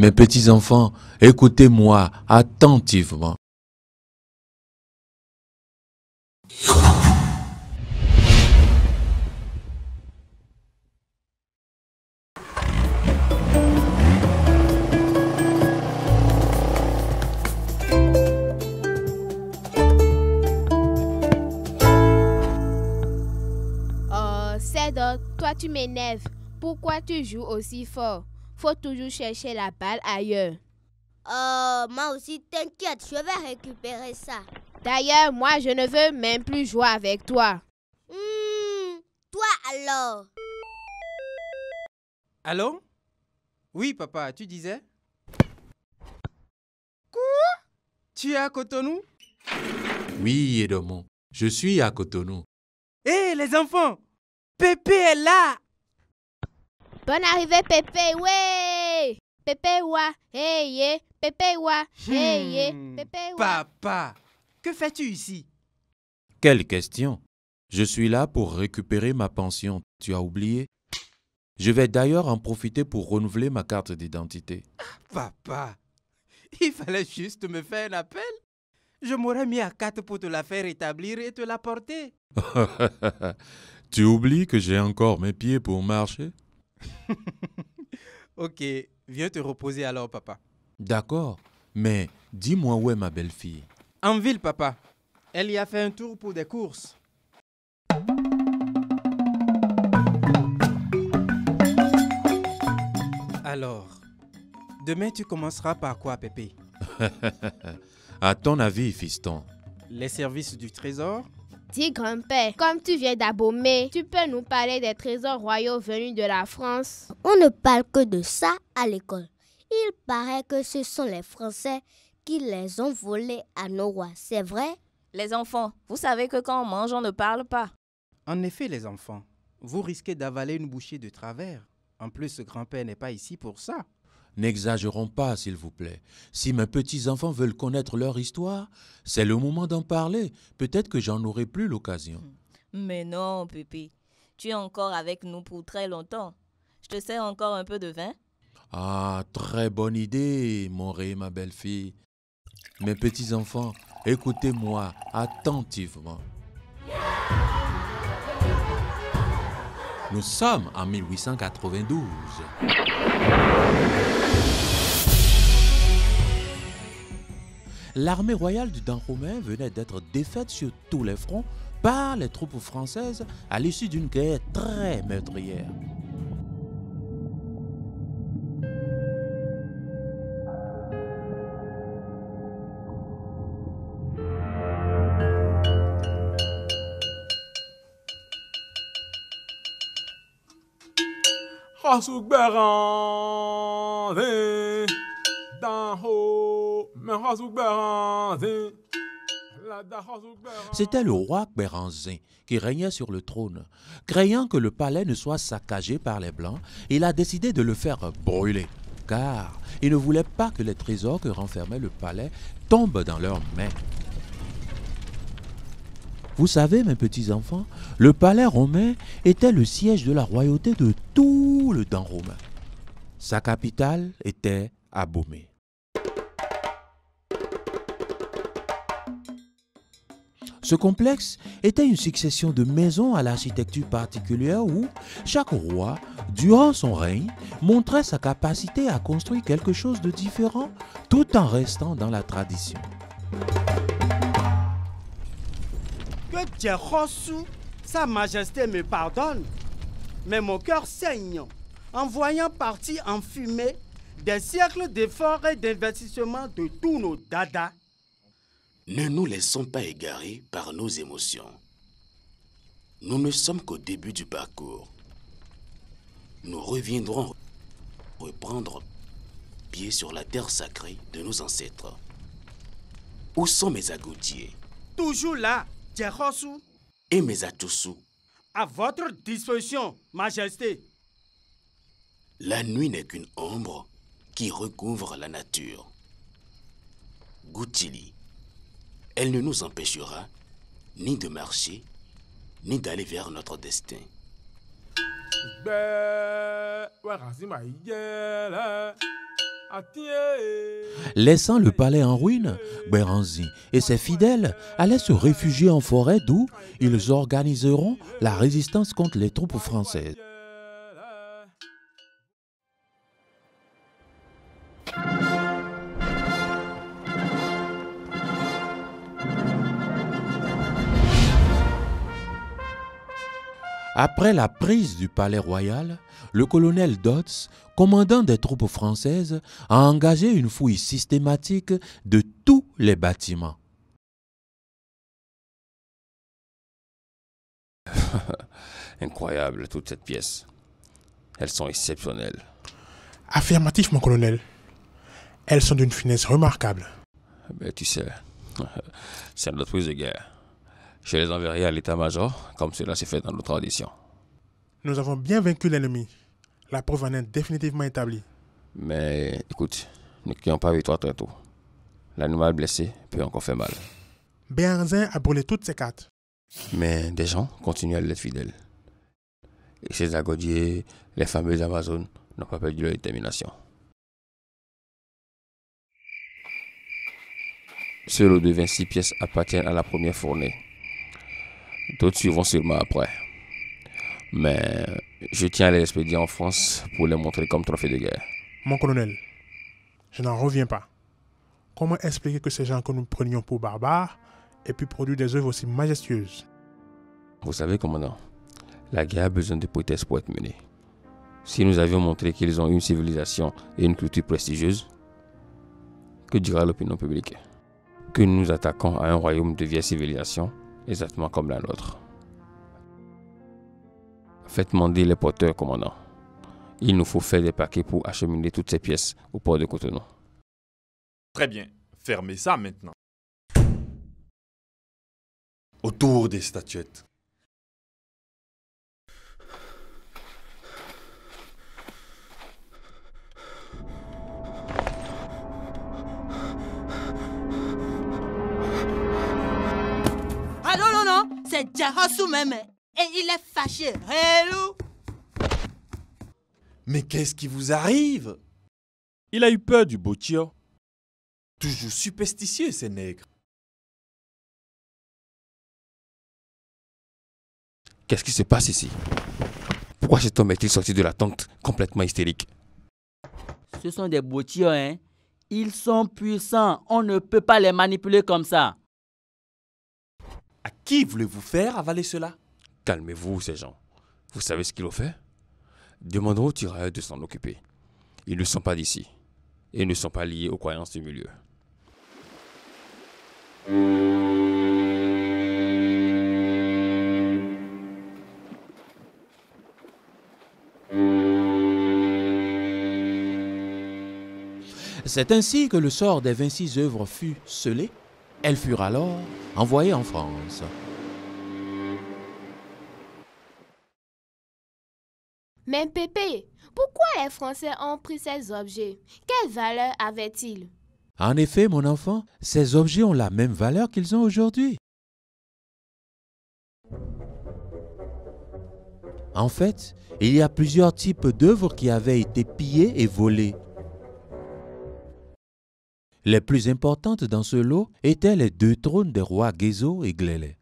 Mes petits enfants, écoutez-moi attentivement. Cédric, toi tu m'énerves. Pourquoi tu joues aussi fort? Faut toujours chercher la balle ailleurs. Moi aussi, t'inquiète, je vais récupérer ça. D'ailleurs, moi je ne veux même plus jouer avec toi. Toi alors? Allô? Oui, papa, tu disais? Quoi? Tu es à Cotonou? Oui, Edmond, je suis à Cotonou. Hé, les enfants! Pépé est là! Bonne arrivée, Pépé, ouais! Pépé, wa, hey, yeah. Pépé, wa, hey, yeah. Pépé, wa. Papa, que fais-tu ici? Quelle question? Je suis là pour récupérer ma pension. Tu as oublié? Je vais d'ailleurs en profiter pour renouveler ma carte d'identité. Papa, il fallait juste me faire un appel. Je m'aurais mis à 4 pour te la faire établir et te l'apporter. Tu oublies que j'ai encore mes pieds pour marcher? Ok, viens te reposer alors, papa. D'accord, mais dis-moi où est ma belle-fille? En ville, papa. Elle y a fait un tour pour des courses. Alors, demain tu commenceras par quoi, Pépé? À ton avis, fiston? Les services du trésor? Dis grand-père, comme tu viens d'abommer, tu peux nous parler des trésors royaux venus de la France? On ne parle que de ça à l'école. Il paraît que ce sont les Français qui les ont volés à nos rois, c'est vrai? Les enfants, vous savez que quand on mange, on ne parle pas. En effet, les enfants, vous risquez d'avaler une bouchée de travers. En plus, ce grand-père n'est pas ici pour ça. N'exagérons pas, s'il vous plaît. Si mes petits-enfants veulent connaître leur histoire, c'est le moment d'en parler. Peut-être que j'en aurai plus l'occasion. Mais non, Pépé. Tu es encore avec nous pour très longtemps. Je te sers encore un peu de vin? Ah, très bonne idée, mon ré, ma belle-fille. Mes petits-enfants, écoutez-moi attentivement. Nous sommes en 1892. L'armée royale du Dahomey venait d'être défaite sur tous les fronts par les troupes françaises à l'issue d'une guerre très meurtrière. C'était le roi Béranzin qui régnait sur le trône. Craignant que le palais ne soit saccagé par les Blancs, il a décidé de le faire brûler, car il ne voulait pas que les trésors que renfermait le palais tombent dans leurs mains. Vous savez, mes petits-enfants, le palais romain était le siège de la royauté de tout le Dahomey. Sa capitale était Abomey. Ce complexe était une succession de maisons à l'architecture particulière où chaque roi, durant son règne, montrait sa capacité à construire quelque chose de différent tout en restant dans la tradition. Que Djehossou, Sa Majesté me pardonne, mais mon cœur saigne en voyant partir en fumée des siècles d'efforts et d'investissements de tous nos dadas. Ne nous laissons pas égarer par nos émotions. Nous ne sommes qu'au début du parcours. Nous reviendrons reprendre pied sur la terre sacrée de nos ancêtres. Où sont mes agoutiers? Toujours là, Djehossou. Et mes atoussous? À votre disposition, Majesté. La nuit n'est qu'une ombre qui recouvre la nature. Goutili, elle ne nous empêchera ni de marcher, ni d'aller vers notre destin. Laissant le palais en ruine, Béranzin et ses fidèles allaient se réfugier en forêt d'où ils organiseront la résistance contre les troupes françaises. Après la prise du palais royal, le colonel Dodds, commandant des troupes françaises, a engagé une fouille systématique de tous les bâtiments. Incroyable, toute cette pièce. Elles sont exceptionnelles. Affirmatif, mon colonel. Elles sont d'une finesse remarquable. Mais tu sais, c'est notre prise de guerre. Je les enverrai à l'état-major, comme cela s'est fait dans nos traditions. Nous avons bien vaincu l'ennemi. La preuve en est définitivement établie. Mais écoute, ne crions pas victoire très tôt. L'animal blessé peut encore faire mal. Béhanzin a brûlé toutes ses cartes. Mais des gens continuent à l'être fidèles. Et ces agodiers, les fameuses Amazones, n'ont pas perdu leur détermination. Ce lot de 26 pièces appartiennent à la première fournée. D'autres suivront sûrement après. Mais je tiens à les expédier en France pour les montrer comme trophée de guerre. Mon colonel, je n'en reviens pas. Comment expliquer que ces gens que nous prenions pour barbares aient pu produire des œuvres aussi majestueuses? Vous savez, commandant, la guerre a besoin de prétextes pour être menée. Si nous avions montré qu'ils ont une civilisation et une culture prestigieuse, que dira l'opinion publique? Que nous nous attaquons à un royaume de vieille civilisation, exactement comme la nôtre. Faites mander les porteurs, commandant. Il nous faut faire des paquets pour acheminer toutes ces pièces au port de Cotonou. Très bien. Fermez ça maintenant. Autour des statuettes. Ah non, non, non, c'est Djahassou même. Et il est fâché. Hello. Mais qu'est-ce qui vous arrive? Il a eu peur du Botia. Toujours superstitieux, ces nègres. Qu'est-ce qui se passe ici? Pourquoi cet homme est-il sorti de la tente complètement hystérique? Ce sont des boutiers, hein? Ils sont puissants. On ne peut pas les manipuler comme ça. À qui voulez-vous faire avaler cela? Calmez-vous, ces gens. Vous savez ce qu'ils ont fait? Demandons aux tirailleurs de s'en occuper. Ils ne sont pas d'ici. Et ne sont pas liés aux croyances du milieu. C'est ainsi que le sort des 26 œuvres fut scellé. Elles furent alors envoyées en France. Mais Pépé, pourquoi les Français ont pris ces objets? Quelle valeur avaient-ils? En effet, mon enfant, ces objets ont la même valeur qu'ils ont aujourd'hui. En fait, il y a plusieurs types d'œuvres qui avaient été pillées et volées. Les plus importantes dans ce lot étaient les 2 trônes des rois Guézo et Glélé.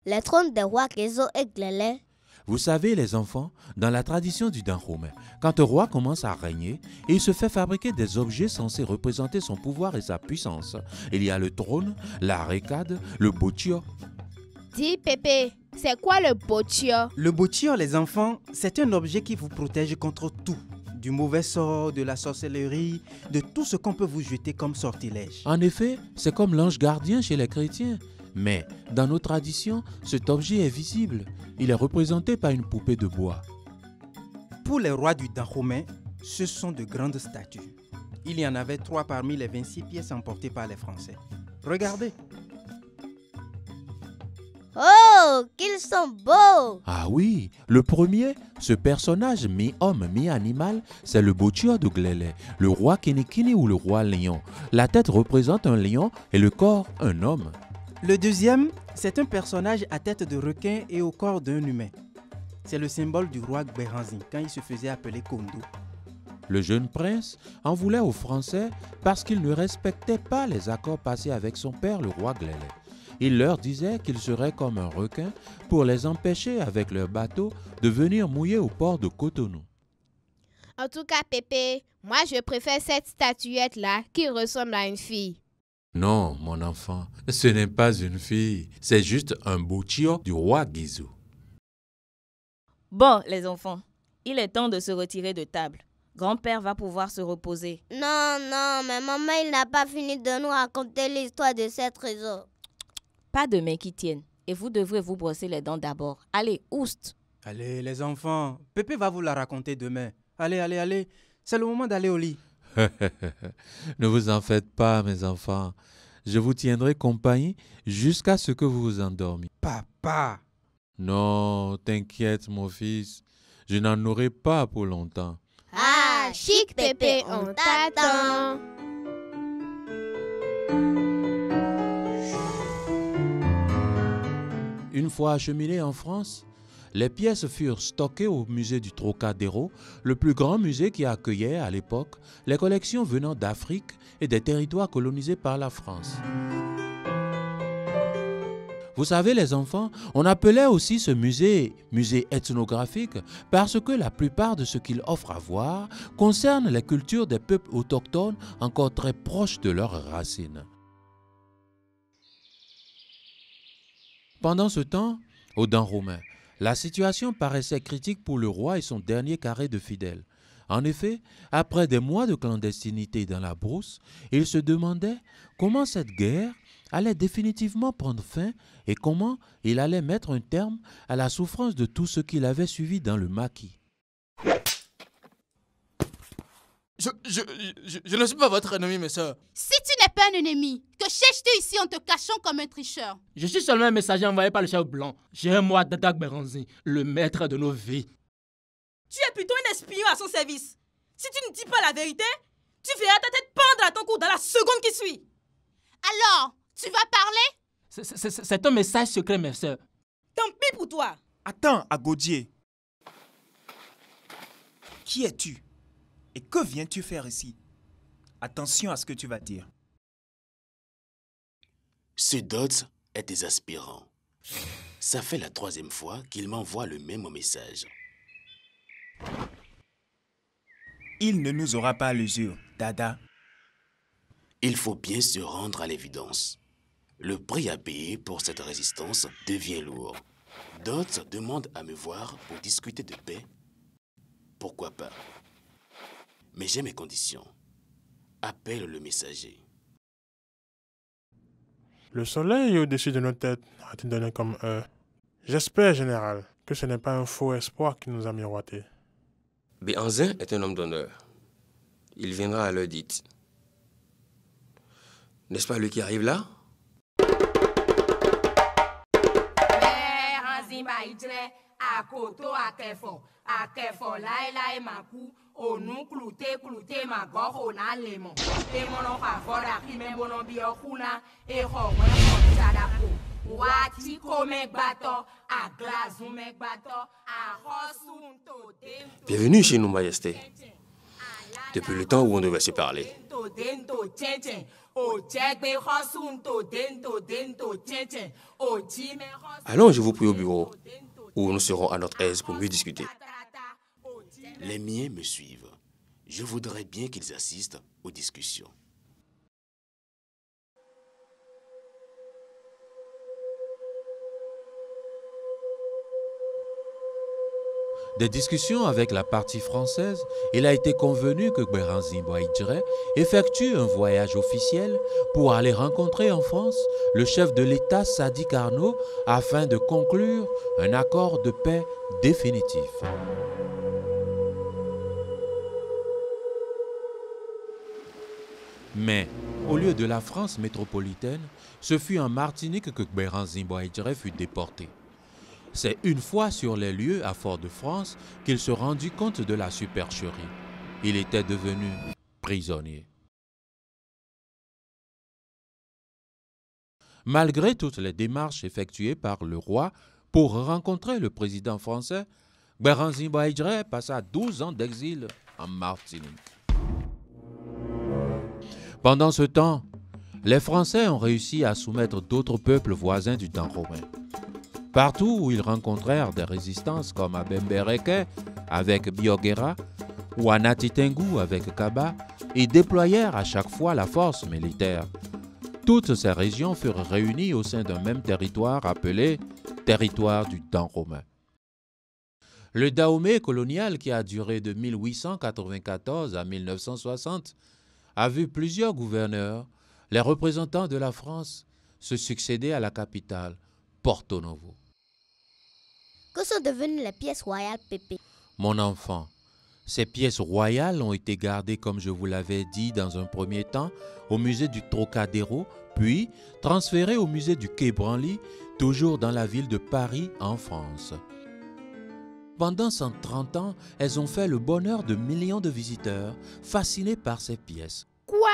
Les trônes des rois Guézo et Glélé. Vous savez, les enfants, dans la tradition du Dahomey, quand un roi commence à régner, il se fait fabriquer des objets censés représenter son pouvoir et sa puissance. Il y a le trône, la récade, le botio. Dis Pépé, c'est quoi le botio? Le botio, les enfants, c'est un objet qui vous protège contre tout. Du mauvais sort, de la sorcellerie, de tout ce qu'on peut vous jeter comme sortilège. En effet, c'est comme l'ange gardien chez les chrétiens. Mais dans nos traditions, cet objet est visible. Il est représenté par une poupée de bois. Pour les rois du Dahomey, ce sont de grandes statues. Il y en avait 3 parmi les 26 pièces emportées par les Français. Regardez. Oh, qu'ils sont beaux! Ah oui, le premier, ce personnage mi-homme, mi-animal, c'est le Botio de Glélé, le roi Kinikini ou le roi lion. La tête représente un lion et le corps un homme. Le deuxième, c'est un personnage à tête de requin et au corps d'un humain. C'est le symbole du roi Béhanzin quand il se faisait appeler Kondo. Le jeune prince en voulait aux Français parce qu'ils ne respectaient pas les accords passés avec son père, le roi Glélé. Il leur disait qu'il serait comme un requin pour les empêcher avec leur bateau de venir mouiller au port de Cotonou. En tout cas, Pépé, moi je préfère cette statuette-là qui ressemble à une fille. Non, mon enfant, ce n'est pas une fille, c'est juste un boutio du roi Guizou. Bon, les enfants, il est temps de se retirer de table. Grand-père va pouvoir se reposer. Non, mais maman, il n'a pas fini de nous raconter l'histoire de ce trésor. Pas de main qui tienne. Et vous devrez vous brosser les dents d'abord. Allez, oust. Allez, les enfants, Pépé va vous la raconter demain. Allez, c'est le moment d'aller au lit. Ne vous en faites pas, mes enfants. Je vous tiendrai compagnie jusqu'à ce que vous vous endormiez. Papa! Non, t'inquiète, mon fils. Je n'en aurai pas pour longtemps. Ah, chic Pépé, on t'attend. Une fois acheminés en France, les pièces furent stockées au musée du Trocadéro, le plus grand musée qui accueillait à l'époque les collections venant d'Afrique et des territoires colonisés par la France. Vous savez, les enfants, on appelait aussi ce musée ethnographique parce que la plupart de ce qu'il offre à voir concerne les cultures des peuples autochtones encore très proches de leurs racines. Pendant ce temps, au Dahomey, la situation paraissait critique pour le roi et son dernier carré de fidèles. En effet, après des mois de clandestinité dans la brousse, il se demandait comment cette guerre allait définitivement prendre fin et comment il allait mettre un terme à la souffrance de tout ce qu'il avait suivi dans le maquis. Je ne suis pas votre ennemi, mes soeurs. Si tu n'es pas un ennemi, que cherches-tu ici en te cachant comme un tricheur? Je suis seulement un messager envoyé par le chef blanc. J'ai moi Dadak Beranzi, le maître de nos vies. Tu es plutôt un espion à son service. Si tu ne dis pas la vérité, tu verras ta tête pendre à ton cou dans la seconde qui suit. Alors, tu vas parler? C'est un message secret, mes soeurs. Tant pis pour toi. Attends, Agodier. Qui es-tu? Et que viens-tu faire ici? Attention à ce que tu vas dire. Ce Dodds est exaspérant. Ça fait la 3e fois qu'il m'envoie le même message. Il ne nous aura pas à l'usure, Dada. Il faut bien se rendre à l'évidence. Le prix à payer pour cette résistance devient lourd. Dodds demande à me voir pour discuter de paix. Pourquoi pas? Mais j'ai mes conditions. Appelle le messager. Le soleil au-dessus de nos têtes a-t-il donné comme heure? J'espère, général, que ce n'est pas un faux espoir qui nous a miroité. Béhanzin est un homme d'honneur. Il viendra à l'heure dite. N'est-ce pas lui qui arrive là? Bienvenue chez nous, Majesté. Depuis le temps où on devait se parler. Allons, je vous prie au bureau, où nous serons à notre aise pour mieux discuter. Les miens me suivent. Je voudrais bien qu'ils assistent aux discussions. Des discussions avec la partie française, il a été convenu que Béranzin Boaidjre effectue un voyage officiel pour aller rencontrer en France le chef de l'État Sadi Carnot afin de conclure un accord de paix définitif. Mais, au lieu de la France métropolitaine, ce fut en Martinique que Béranzin Boaidjre fut déporté. C'est une fois sur les lieux à Fort-de-France qu'il se rendit compte de la supercherie. Il était devenu prisonnier. Malgré toutes les démarches effectuées par le roi pour rencontrer le président français, Béranzin Boaidjre passa 12 ans d'exil en Martinique. Pendant ce temps, les Français ont réussi à soumettre d'autres peuples voisins du Dahomey. Partout où ils rencontrèrent des résistances comme à Bembereke avec Biogera ou à Natitengu avec Kaba, ils déployèrent à chaque fois la force militaire. Toutes ces régions furent réunies au sein d'un même territoire appelé territoire du Dahomey. Le Dahomey colonial, qui a duré de 1894 à 1960, a vu plusieurs gouverneurs, les représentants de la France, se succéder à la capitale, Porto Novo. Que sont devenues les pièces royales, Pépé? Mon enfant, ces pièces royales ont été gardées, comme je vous l'avais dit dans un premier temps, au musée du Trocadéro, puis transférées au musée du Quai Branly, toujours dans la ville de Paris, en France. Pendant 130 ans, elles ont fait le bonheur de millions de visiteurs, fascinés par ces pièces. Quoi?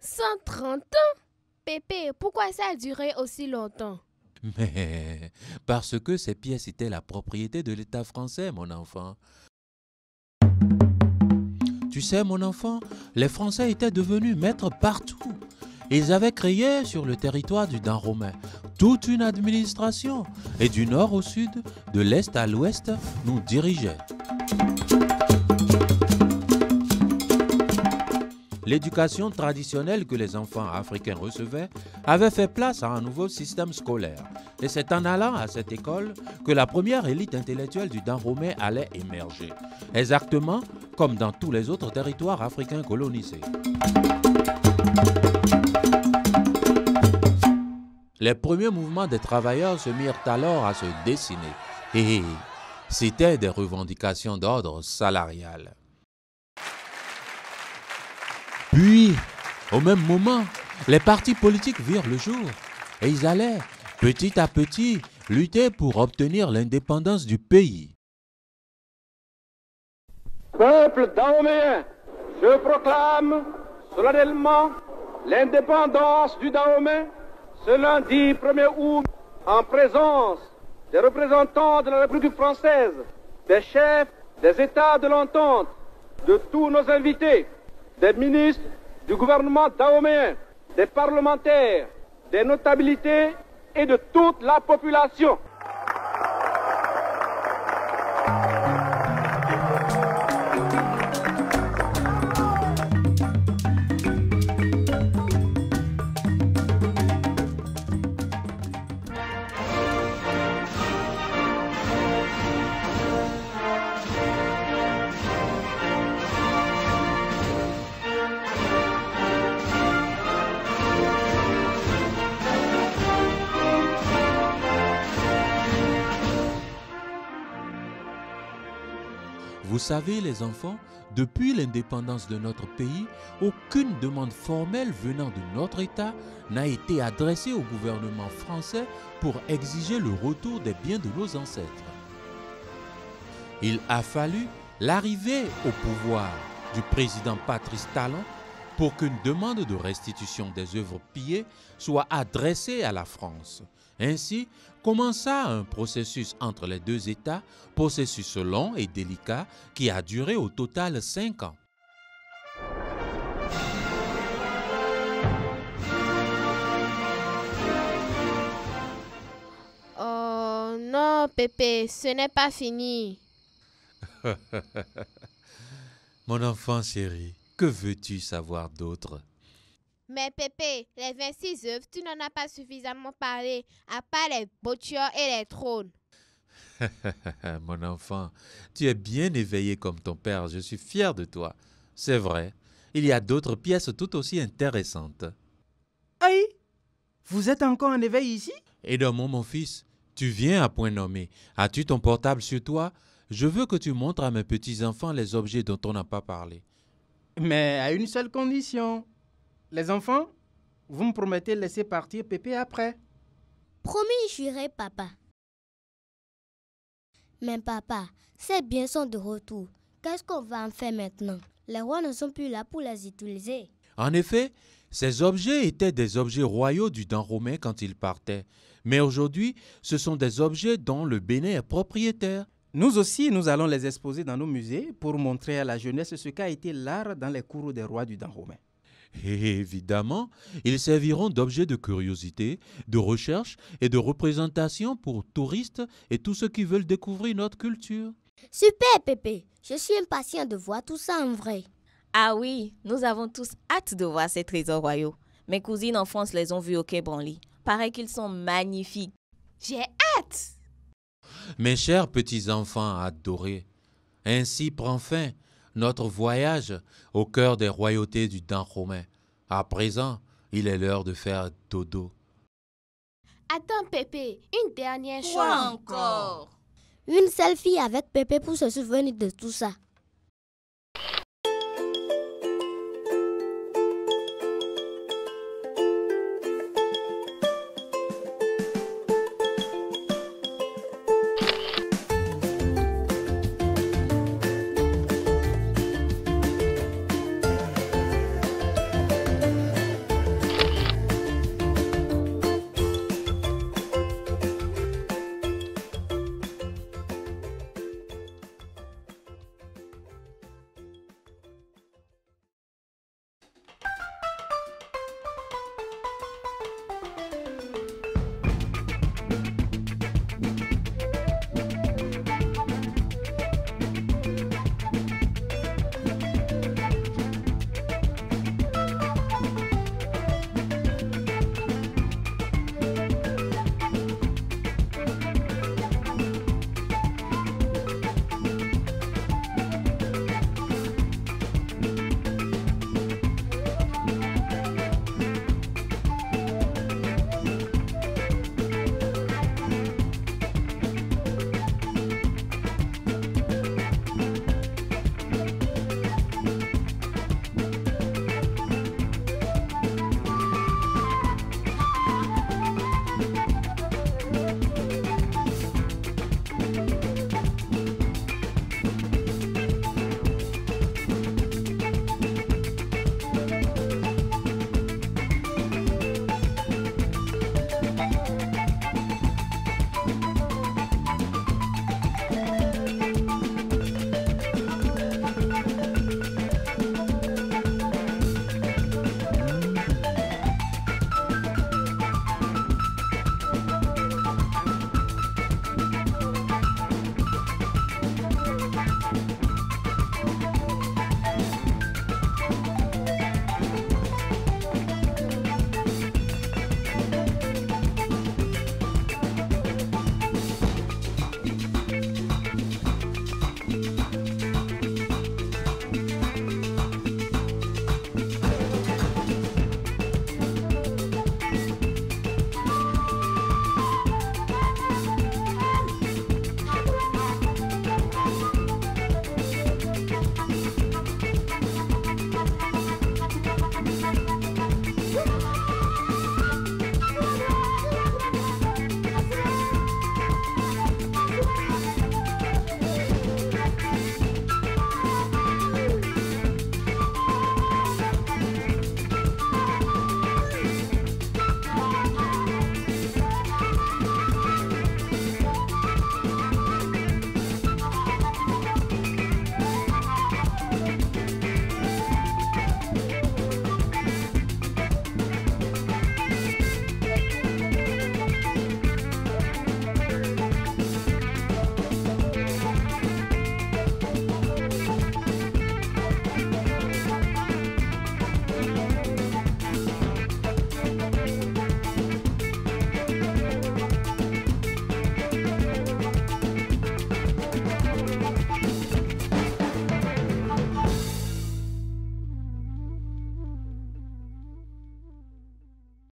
130 ans? Pépé, pourquoi ça a duré aussi longtemps? Mais parce que ces pièces étaient la propriété de l'État français, mon enfant. Tu sais, mon enfant, les Français étaient devenus maîtres partout. Ils avaient créé sur le territoire du Dahomey toute une administration et du nord au sud, de l'est à l'ouest, nous dirigeaient. L'éducation traditionnelle que les enfants africains recevaient avait fait place à un nouveau système scolaire. Et c'est en allant à cette école que la première élite intellectuelle du Dahomey allait émerger. Exactement comme dans tous les autres territoires africains colonisés. Les premiers mouvements des travailleurs se mirent alors à se dessiner. Et c'était des revendications d'ordre salarial. Puis, au même moment, les partis politiques virent le jour et ils allaient, petit à petit, lutter pour obtenir l'indépendance du pays. Peuple dahoméen, je proclame solennellement l'indépendance du Dahomey ce lundi 1er août en présence des représentants de la République française, des chefs des États de l'entente, de tous nos invités, des ministres du gouvernement dahoméen, des parlementaires, des notabilités et de toute la population. Vous savez, les enfants, depuis l'indépendance de notre pays, aucune demande formelle venant de notre État n'a été adressée au gouvernement français pour exiger le retour des biens de nos ancêtres. Il a fallu l'arrivée au pouvoir du président Patrice Talon pour qu'une demande de restitution des œuvres pillées soit adressée à la France. Ainsi commença un processus entre les deux États, processus long et délicat qui a duré au total 5 ans. Oh non, Pépé, ce n'est pas fini. Mon enfant chéri, que veux-tu savoir d'autre? Mais Pépé, les 26 œuvres, tu n'en as pas suffisamment parlé, à part les boutures et les trônes. Mon enfant, tu es bien éveillé comme ton père, je suis fier de toi. C'est vrai, il y a d'autres pièces tout aussi intéressantes. Aïe, vous êtes encore en éveil ici? Edmond, mon fils, tu viens à point nommé. As-tu ton portable sur toi? Je veux que tu montres à mes petits-enfants les objets dont on n'a pas parlé. Mais à une seule condition. Les enfants, vous me promettez de laisser partir Pépé après. Promis, j'irai, papa. Mais papa, ces biens sont de retour. Qu'est-ce qu'on va en faire maintenant? Les rois ne sont plus là pour les utiliser. En effet, ces objets étaient des objets royaux du Dahomey quand ils partaient. Mais aujourd'hui, ce sont des objets dont le Bénin est propriétaire. Nous aussi, nous allons les exposer dans nos musées pour montrer à la jeunesse ce qu'a été l'art dans les cours des rois du Dahomey. Et évidemment, ils serviront d'objets de curiosité, de recherche et de représentation pour touristes et tous ceux qui veulent découvrir notre culture. Super, Pépé. Je suis impatient de voir tout ça en vrai. Ah oui, nous avons tous hâte de voir ces trésors royaux. Mes cousines en France les ont vus au Quai Branly. Paraît qu'ils sont magnifiques. J'ai hâte. Mes chers petits-enfants adorés, ainsi prend fin notre voyage au cœur des royautés du Dahomey. À présent, il est l'heure de faire dodo. Attends, Pépé, une dernière chose. Quoi encore? Une selfie avec Pépé pour se souvenir de tout ça.